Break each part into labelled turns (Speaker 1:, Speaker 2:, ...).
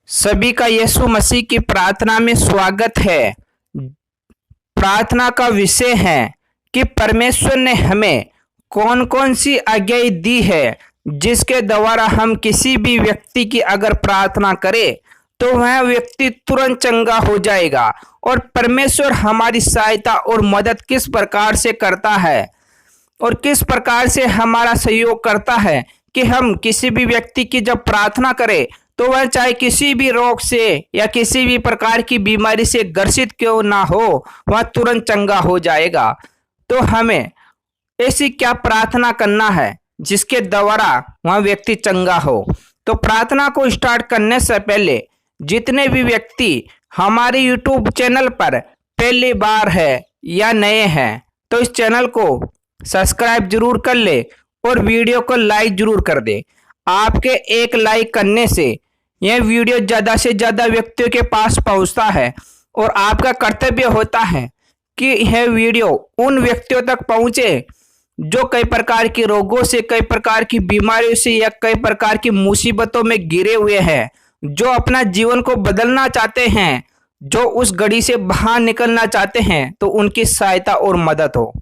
Speaker 1: सभी का यीशु मसीह की प्रार्थना में स्वागत है। प्रार्थना का विषय है कि परमेश्वर ने हमें कौन कौन सी आज्ञाएं दी है जिसके द्वारा हम किसी भी व्यक्ति की अगर प्रार्थना करें तो वह व्यक्ति तुरंत चंगा हो जाएगा। और परमेश्वर हमारी सहायता और मदद किस प्रकार से करता है और किस प्रकार से हमारा सहयोग करता है कि हम किसी भी व्यक्ति की जब प्रार्थना करें तो वह चाहे किसी भी रोग से या किसी भी प्रकार की बीमारी से ग्रसित क्यों ना हो, वह तुरंत चंगा हो जाएगा। तो हमें ऐसी क्या प्रार्थना करना है जिसके द्वारा वह व्यक्ति चंगा हो। तो प्रार्थना को स्टार्ट करने से पहले जितने भी व्यक्ति हमारे YouTube चैनल पर पहली बार है या नए हैं तो इस चैनल को सब्सक्राइब जरूर कर ले और वीडियो को लाइक जरूर कर दे। आपके एक लाइक करने से यह वीडियो ज़्यादा से ज़्यादा व्यक्तियों के पास पहुंचता है और आपका कर्तव्य होता है कि यह वीडियो उन व्यक्तियों तक पहुंचे जो कई प्रकार के रोगों से, कई प्रकार की बीमारियों से या कई प्रकार की मुसीबतों में घिरे हुए हैं, जो अपना जीवन को बदलना चाहते हैं, जो उस घड़ी से बाहर निकलना चाहते हैं, तो उनकी सहायता और मदद हो।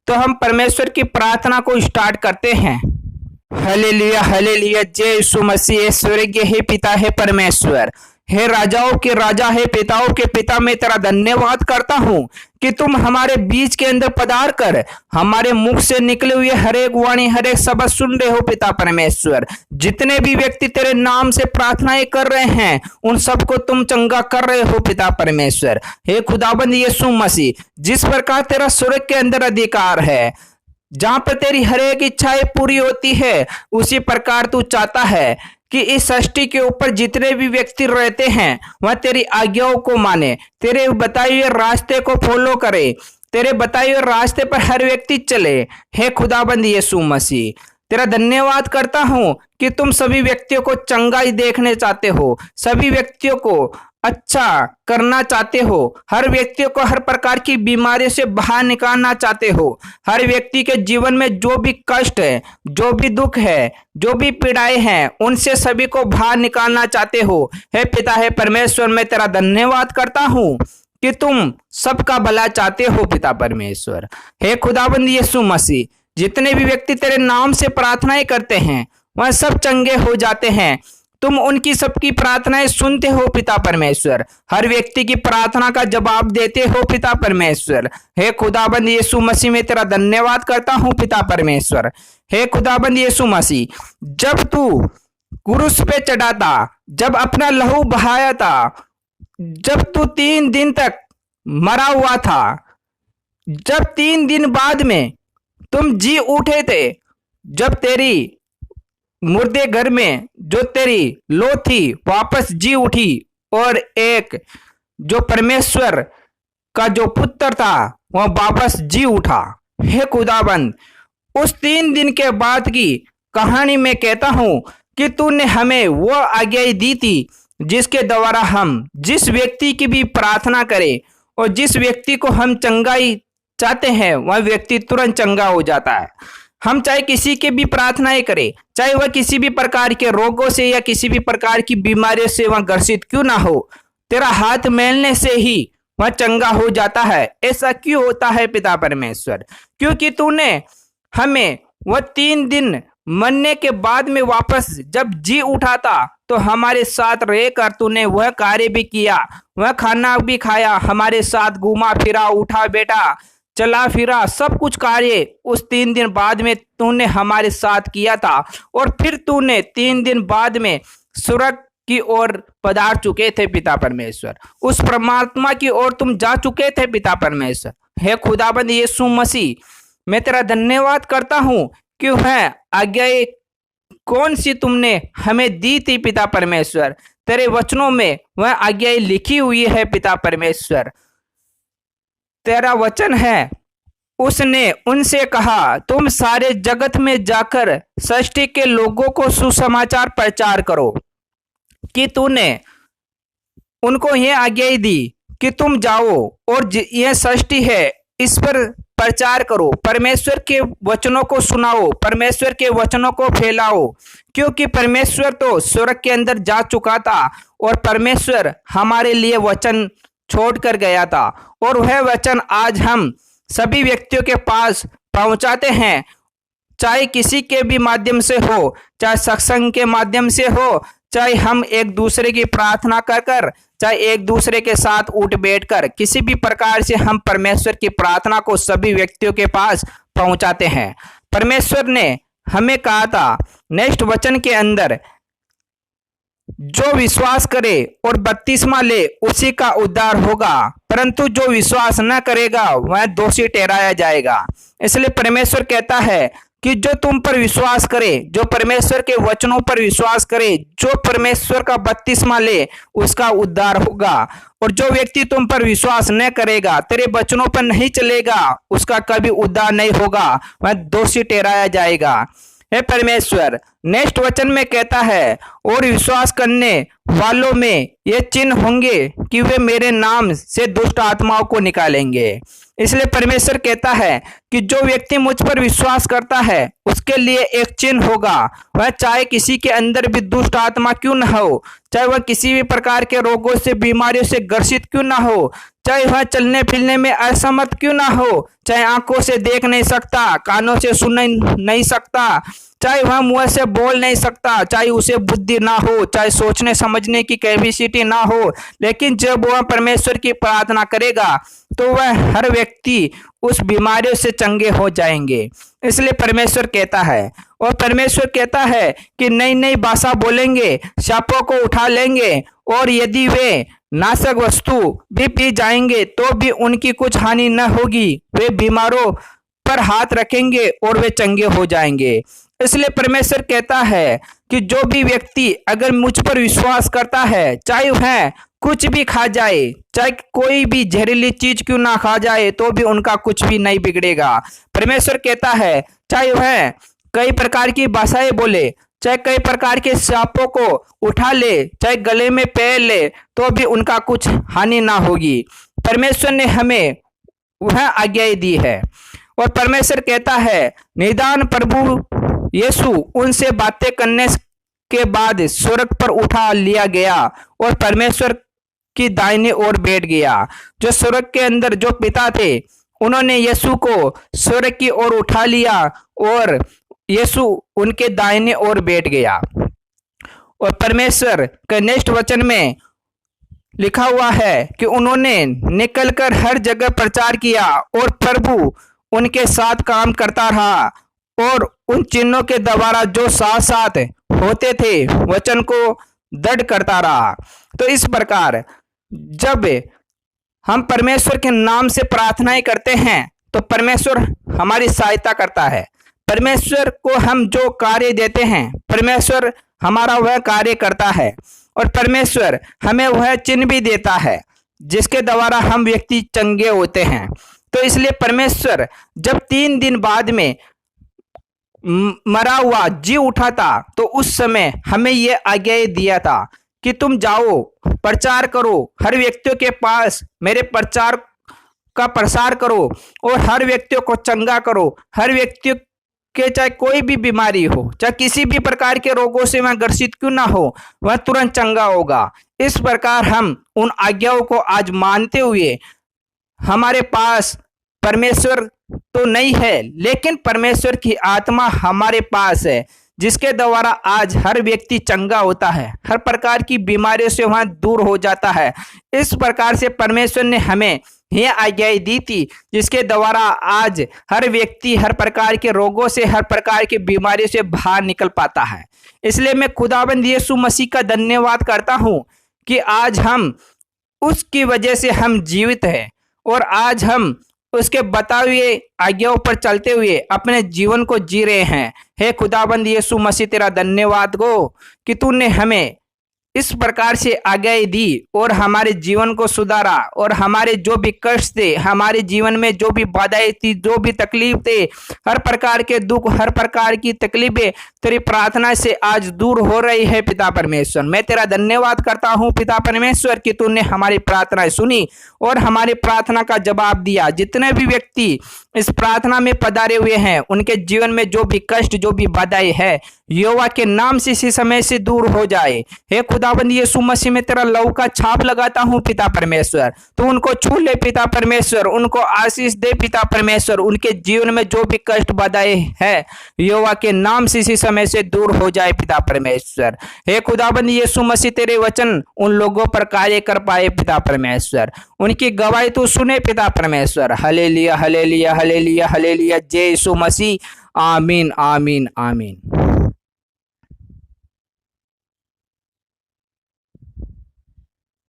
Speaker 1: तो हम परमेश्वर की प्रार्थना को स्टार्ट करते हैं। हालेलुया हालेलुया, जय यीशु मसीह। स्वर्गीय हे पिता है परमेश्वर, हे राजाओं के राजा, हे पिताओं के पिता, मैं तेरा धन्यवाद करता हूँ कि तुम हमारे बीच के अंदर पधार कर हमारे मुख से निकले हुए हर एक वाणी, हर एक शब्द सुन रहे हो पिता परमेश्वर। जितने भी व्यक्ति तेरे नाम से प्रार्थनाएं कर रहे हैं उन सबको तुम चंगा कर रहे हो पिता परमेश्वर। हे खुदाबंद यीशु मसीह, जिस प्रकार तेरा स्वर्ग के अंदर अधिकार है, जहां पर तेरी हर एक इच्छाएं पूरी होती है, उसी प्रकार तू चाहता है कि इस सृष्टि के ऊपर जितने भी व्यक्ति रहते हैं वह तेरी आज्ञाओं को माने, तेरे बताए हुए रास्ते को फॉलो करे, तेरे बताए हुए रास्ते पर हर व्यक्ति चले। हे खुदाबंद यीशु मसीह, तेरा धन्यवाद करता हूं कि तुम सभी व्यक्तियों को चंगाई देखने चाहते हो, सभी व्यक्तियों को अच्छा करना चाहते हो, हर व्यक्तियों को हर प्रकार की बीमारी से बाहर निकालना चाहते हो, हर व्यक्ति के जीवन में जो भी कष्ट है, जो भी दुख है, जो भी पीड़ाएं हैं, उनसे सभी को बाहर निकालना चाहते हो। हे पिता है परमेश्वर, मैं तेरा धन्यवाद करता हूँ कि तुम सबका भला चाहते हो पिता परमेश्वर। हे खुदाबंद यीशु मसीह, जितने भी व्यक्ति तेरे नाम से प्रार्थनाएं करते हैं वह सब चंगे हो जाते हैं। तुम उनकी सबकी प्रार्थनाएं सुनते हो पिता परमेश्वर, हर व्यक्ति की प्रार्थना का जवाब देते हो पिता परमेश्वर। हे खुदाबंद यीशु मसीह, मैं तेरा धन्यवाद करता हूं पिता परमेश्वर। हे खुदाबंद यीशु मसीह, जब तू क्रूस पे चढ़ा था, जब अपना लहू बहाया था, जब तू 3 दिन तक मरा हुआ था, जब 3 दिन बाद में तुम जी उठे थे, जब तेरी मुर्दे घर में जो तेरी लो थी वापस जी उठी और एक जो परमेश्वर का जो पुत्र था वह वापस जी उठा। हे खुदाबंद, उस 3 दिन के बाद की कहानी में कहता हूं कि तूने हमें वो आज्ञाएं दी थी जिसके द्वारा हम जिस व्यक्ति की भी प्रार्थना करें और जिस व्यक्ति को हम चंगाई चाहते हैं वह व्यक्ति तुरंत चंगा हो जाता है। हम चाहे किसी के भी प्रार्थनाएं करें, चाहे वह किसी भी प्रकार के रोगों से या किसी भी प्रकार की बीमारियों से वह ग्रसित क्यों ना हो, तेरा हाथ मेलने से ही वह चंगा हो जाता है। ऐसा क्यों होता है पिता परमेश्वर? क्योंकि तूने हमें वह 3 दिन मरने के बाद में वापस जब जी उठा था तो हमारे साथ रहकर तूने वह कार्य भी किया, वह खाना भी खाया, हमारे साथ घूमा फिरा, उठा बैठा, चला फिरा, सब कुछ कार्य उस 3 दिन बाद में तूने हमारे साथ किया था। और फिर तूने 3 दिन बाद में स्वर्ग की ओर पधार चुके थे पिता परमेश्वर, उस परमात्मा की ओर तुम जा चुके थे पिता परमेश्वर। हे खुदाबंद यीशु मसीह, मैं तेरा धन्यवाद करता हूँ कि वह आज्ञाएं कौन सी तुमने हमें दी थी पिता परमेश्वर। तेरे वचनों में वह आज्ञाएं लिखी हुई है पिता परमेश्वर। तेरा वचन है, उसने उनसे कहा, तुम सारे जगत में जाकर सृष्टि के लोगों को सुसमाचार प्रचार करो। कि तूने उनको यह आज्ञा दी कि तुम जाओ और यह सृष्टि है इस पर प्रचार करो, परमेश्वर के वचनों को सुनाओ, परमेश्वर के वचनों को फैलाओ, क्योंकि परमेश्वर तो स्वर्ग के अंदर जा चुका था और परमेश्वर हमारे लिए वचन छोड़ कर गया था और वह वचन आज हम सभी व्यक्तियों के पास पहुंचाते हैं, चाहे किसी के भी माध्यम से हो, चाहे सत्संग के माध्यम से हो, चाहे हम एक दूसरे की प्रार्थना कर कर, चाहे एक दूसरे के साथ उठ बैठकर, किसी भी प्रकार से हम परमेश्वर की प्रार्थना को सभी व्यक्तियों के पास पहुंचाते हैं। परमेश्वर ने हमें कहा था नेक्स्ट वचन के अंदर, जो विश्वास करे और बपतिस्मा ले उसी का उद्धार होगा, परंतु जो विश्वास न करेगा वह दोषी ठहराया जाएगा। इसलिए परमेश्वर कहता है कि जो तुम पर विश्वास करे, जो परमेश्वर के वचनों पर विश्वास करे, जो परमेश्वर का बपतिस्मा ले उसका उद्धार होगा, और जो व्यक्ति तुम पर विश्वास न करेगा, तेरे वचनों पर नहीं चलेगा, उसका कभी उद्धार नहीं होगा, वह दोषी ठहराया जाएगा। हे परमेश्वर नेक्स्ट वचन में कहता है, और विश्वास करने वालों में ये चिन्ह होंगे कि वे मेरे नाम से दुष्ट आत्माओं को निकालेंगे। इसलिए परमेश्वर कहता है कि जो व्यक्ति मुझ पर विश्वास करता है उसके लिए एक चिन्ह होगा, वह चाहे किसी के अंदर भी दुष्ट आत्मा क्यों न हो, चाहे वह किसी भी प्रकार के रोगों से बीमारियों से ग्रसित क्यों ना हो, चाहे वह चलने फिरने में असमर्थ क्यों ना हो, चाहे आंखों से देख नहीं सकता, कानों से सुन नहीं सकता, चाहे वह मुंह से बोल नहीं सकता, चाहे उसे बुद्धि ना हो, चाहे सोचने समझने की कैपेसिटी ना हो, लेकिन जब वह परमेश्वर की प्रार्थना करेगा तो वह हर व्यक्ति उस बीमारियों से चंगे हो जाएंगे। इसलिए परमेश्वर कहता है, और परमेश्वर कहता है कि नई नई भाषा बोलेंगे, सांपों को उठा लेंगे, और यदि वे नाशक वस्तु भी पी जाएंगे तो भी उनकी कुछ हानि न होगी, वे बीमारों पर हाथ रखेंगे और वे चंगे हो जाएंगे। इसलिए परमेश्वर कहता है कि जो भी व्यक्ति अगर मुझ पर विश्वास करता है, चाहे वह कुछ भी खा जाए, चाहे कोई भी जहरीली चीज क्यों ना खा जाए, तो भी उनका कुछ भी नहीं बिगड़ेगा। परमेश्वर कहता है चाहे वह कई प्रकार की भाषाएं बोले, चाहे कई प्रकार के सांपों को उठा ले, चाहे गले में पैर ले, तो भी उनका कुछ हानि ना होगी। परमेश्वर ने हमें वह आज्ञा दी है। और परमेश्वर कहता है निदान प्रभु यीशु उनसे बातें करने के बाद स्वर्ग पर उठा लिया गया और परमेश्वर की दाहिनी ओर बैठ गया। जो स्वर्ग के अंदर जो पिता थे उन्होंने यीशु को स्वर्ग की ओर उठा लिया और यीशु उनके दाहिने ओर बैठ गया। और परमेश्वर के नेक्स्ट वचन में लिखा हुआ है कि उन्होंने निकलकर हर जगह प्रचार किया और प्रभु उनके साथ काम करता रहा और उन चिन्हों के द्वारा जो साथ साथ होते थे वचन को दृढ़ करता रहा। तो इस प्रकार जब हम परमेश्वर के नाम से प्रार्थनाएं करते हैं तो परमेश्वर हमारी सहायता करता है। परमेश्वर को हम जो कार्य देते हैं परमेश्वर हमारा वह कार्य करता है और परमेश्वर हमें वह चिन्ह भी देता है जिसके द्वारा हम व्यक्ति चंगे होते हैं। तो इसलिए परमेश्वर जब 3 दिन बाद में मरा हुआ जी उठा था तो उस समय हमें यह आज्ञा दिया था कि तुम जाओ प्रचार करो, हर व्यक्तियों के पास मेरे प्रचार का प्रसार करो और हर व्यक्तियों को चंगा करो। हर व्यक्ति के चाहे कोई भी बीमारी हो, चाहे किसी भी प्रकार के रोगों से वह ग्रसित क्यों ना हो, वह तुरंत चंगा होगा। इस प्रकार हम उन आज्ञाओं को आज मानते हुए हमारे पास परमेश्वर तो नहीं है लेकिन परमेश्वर की आत्मा हमारे पास है जिसके द्वारा आज हर व्यक्ति चंगा होता है, हर प्रकार की बीमारियों से वह दूर हो जाता है। इस प्रकार से परमेश्वर ने हमें यह आज्ञा दी थी जिसके द्वारा आज हर व्यक्ति हर प्रकार के रोगों से, हर प्रकार की बीमारियों से बाहर निकल पाता है। इसलिए मैं खुदाबंद यीशु मसीह का धन्यवाद करता हूँ कि आज हम उसकी वजह से हम जीवित हैं और आज हम उसके बताए हुए आज्ञाओं पर चलते हुए अपने जीवन को जी रहे हैं। हे खुदाबंद यीशु मसीह तेरा धन्यवाद हो कि तूने हमें इस प्रकार से आज्ञाएं दी और हमारे जीवन को सुधारा, और हमारे जो भी कष्ट थे, हमारे जीवन में जो भी बाधाएं थी, जो भी तकलीफ थे, हर प्रकार के दुख, हर प्रकार की तकलीफें तेरी प्रार्थना से आज दूर हो रही है पिता परमेश्वर। मैं तेरा धन्यवाद करता हूँ पिता परमेश्वर कि तूने हमारी प्रार्थनाएं सुनी और हमारी प्रार्थना का जवाब दिया। जितने भी व्यक्ति इस प्रार्थना में पधारे हुए हैं, उनके जीवन में जो भी कष्ट, जो भी बाधाएं है, यहोवा के नाम से इसी समय से दूर हो जाए। हे खुदाबंद यीशु मसीह, में तेरा लहू का छाप लगाता हूँ पिता परमेश्वर। तू उनको छू ले पिता परमेश्वर, उनको आशीष दे पिता परमेश्वर। उनके जीवन में जो भी कष्ट बाधाएं है, यहोवा के नाम से इसी समय से दूर हो जाए पिता परमेश्वर। हे खुदाबंद यीशु मसीह, तेरे वचन उन लोगों पर कार्य कर पाए पिता परमेश्वर। उनकी गवाही तू सुने पिता परमेश्वर। Hallelujah, hallelujah, hallelujah, hallelujah. जय यीशु मसीह। आमीन, आमीन, आमीन।